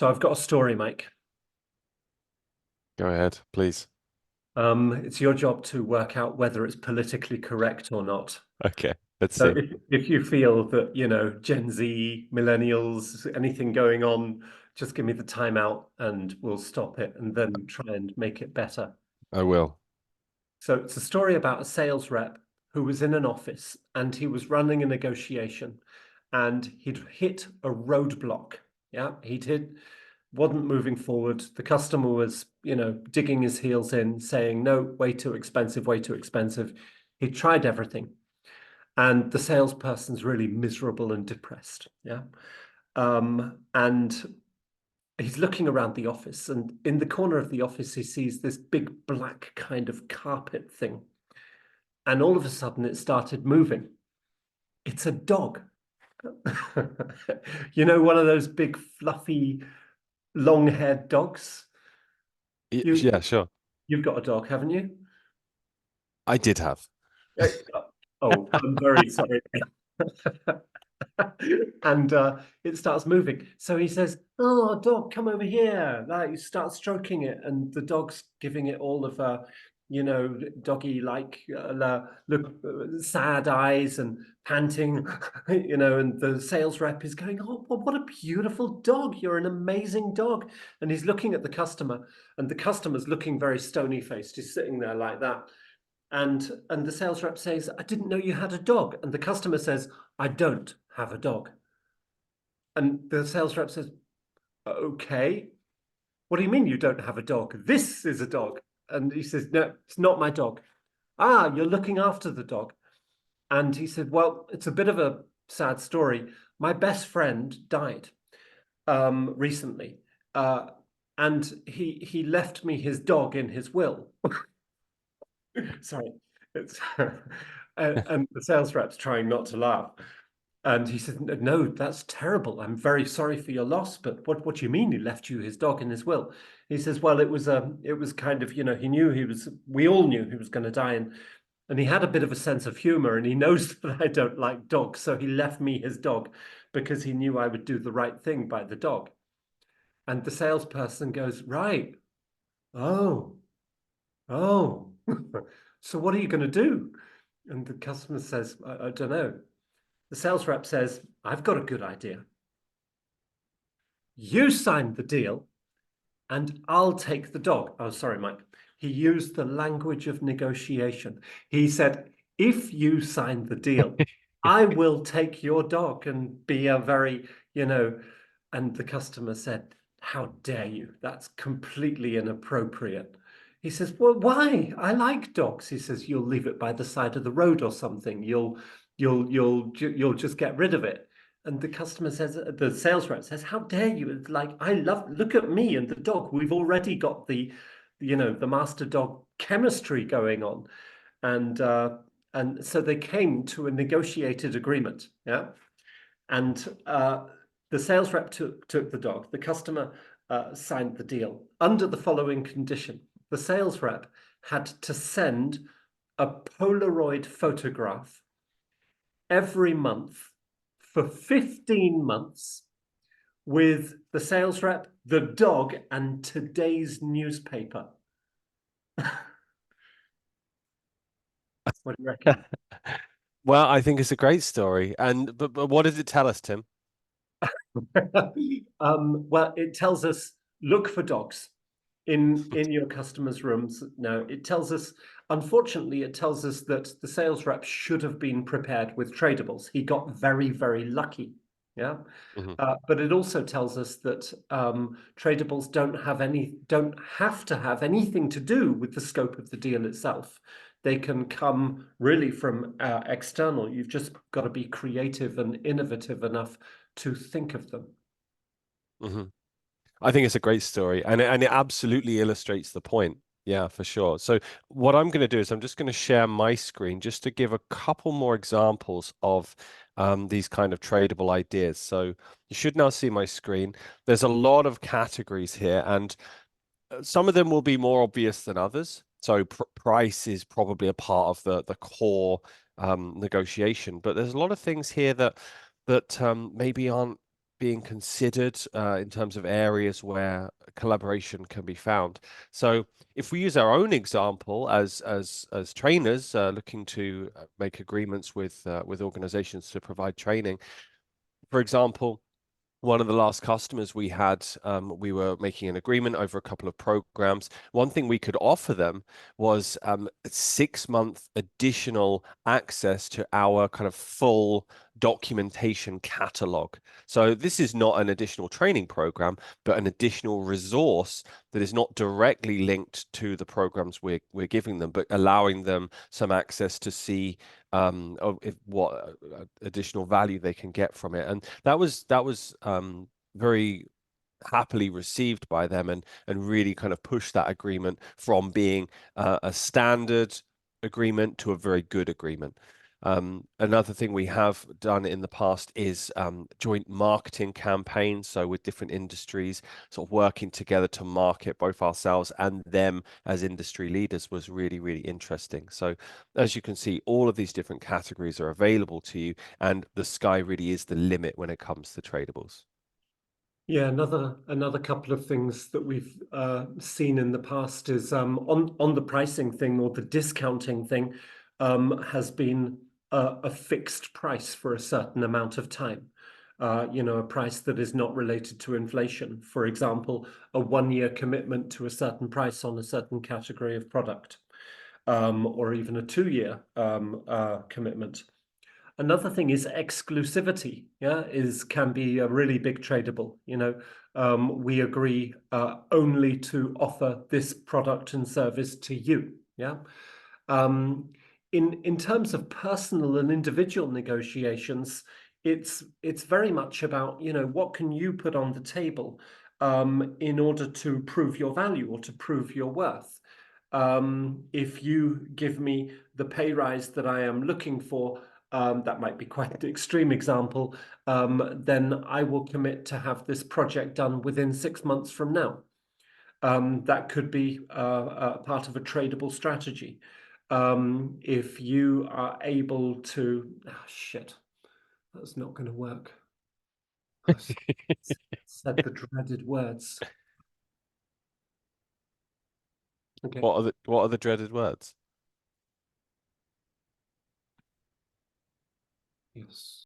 So I've got a story, Mike. Go ahead, please. It's your job to work out whether it's politically correct or not. Okay, let's So see. if you feel that, Gen Z, millennials, anything going on, just give me the timeout and we'll stop it and then try and make it better. I will. So it's a story about a sales rep who was in an office and he was running a negotiation and he'd hit a roadblock. Yeah, wasn't moving forward. The customer was, digging his heels in, saying, no, way too expensive, way too expensive. He tried everything. And the salesperson's really miserable and depressed. Yeah. And he's looking around the office, and in the corner of the office, he sees this big black kind of carpet thing. And all of a sudden, it started moving. It's a dog. One of those big, fluffy, long-haired dogs. You Yeah, sure. you've got a dog, haven't you? I did have. Uh, Oh, I'm very sorry. And it starts moving. So he says, "Oh, dog, come over here." Like, you start stroking it, and the dog's giving it all of doggy like look, sad eyes and panting, And the sales rep is going, "Oh, well, what a beautiful dog! You're an amazing dog." And he's looking at the customer, and the customer's looking very stony faced. He's sitting there like that. And the sales rep says, "I didn't know you had a dog." And the customer says, "I don't have a dog." And the sales rep says, "Okay, what do you mean you don't have a dog? This is a dog." And he says, "No, it's not my dog." "Ah, you're looking after the dog." And he said, "Well, it's a bit of a sad story. My best friend died recently, uh, and he left me his dog in his will." Sorry, it's and the sales rep's trying not to laugh. And he said, "No, that's terrible. I'm very sorry for your loss, but what do you mean he left you his dog in his will?" He says, "Well, it was kind of, we all knew he was going to die, and he had a bit of a sense of humor, and he knows that I don't like dogs, so he left me his dog because he knew I would do the right thing by the dog." And the salesperson goes, "Right. Oh, oh. So what are you going to do?" And the customer says, I don't know. The sales rep says, "I've got a good idea. You sign the deal and I'll take the dog." Oh, sorry, Mike. He used the language of negotiation. He said, "If you sign the deal, I will take your dog and be a very, you know," and the customer said, "How dare you? That's completely inappropriate." He says, "Well, why? I like dogs." He says, "You'll leave it by the side of the road or something. You'll just get rid of it." And the customer says, the sales rep says, "How dare you? It's like, look at me and the dog. We've already got the master dog chemistry going on." And so they came to a negotiated agreement. Yeah. And the sales rep took the dog. The customer signed the deal under the following condition. The sales rep had to send a Polaroid photograph every month for 15 months with the sales rep, the dog, and today's newspaper. What do you reckon? Well, I think it's a great story. And but what does it tell us, Tim? Well, it tells us, look for dogs in your customers' rooms. No, it tells us, unfortunately, it tells us that the sales rep should have been prepared with Tradeables. He got very, very lucky. Yeah. Mhm. But it also tells us that Tradeables don't have to have anything to do with the scope of the deal itself. They can come really from external. You've just got to be creative and innovative enough to think of them. hmm I think it's a great story, and it absolutely illustrates the point. Yeah, for sure. So what I'm going to do is I'm just going to share my screen just to give a couple more examples of these kind of tradable ideas. So you should now see my screen. There's a lot of categories here, and some of them will be more obvious than others. So pr price is probably a part of the core negotiation, but there's a lot of things here that maybe aren't being considered in terms of areas where collaboration can be found. So if we use our own example as trainers looking to make agreements with organizations to provide training, for example, one of the last customers we had, we were making an agreement over a couple of programs. One thing we could offer them was 6 month additional access to our kind of full documentation catalog. So this is not an additional training program, but an additional resource that is not directly linked to the programs we're giving them, but allowing them some access to see what additional value they can get from it. And that was very happily received by them, and really kind of pushed that agreement from being a standard agreement to a very good agreement. Another thing we have done in the past is joint marketing campaigns. So with different industries, sort of working together to market both ourselves and them as industry leaders was really, really interesting. So as you can see, all of these different categories are available to you, and the sky really is the limit when it comes to tradables. Yeah, another couple of things that we've seen in the past is on the pricing thing or the discounting thing has been a fixed price for a certain amount of time. A price that is not related to inflation. For example, a 1 year commitment to a certain price on a certain category of product, or even a 2 year commitment. Another thing is exclusivity. Yeah, can be a really big tradable. We agree only to offer this product and service to you. Yeah. In terms of personal and individual negotiations, it's very much about what can you put on the table in order to prove your value or to prove your worth. If you give me the pay rise that I am looking for, that might be quite an extreme example, then I will commit to have this project done within 6 months from now. That could be part of a tradable strategy. If you are able to, shit, that's not going to work. I said the dreaded words. Okay. What are the dreaded words? Yes.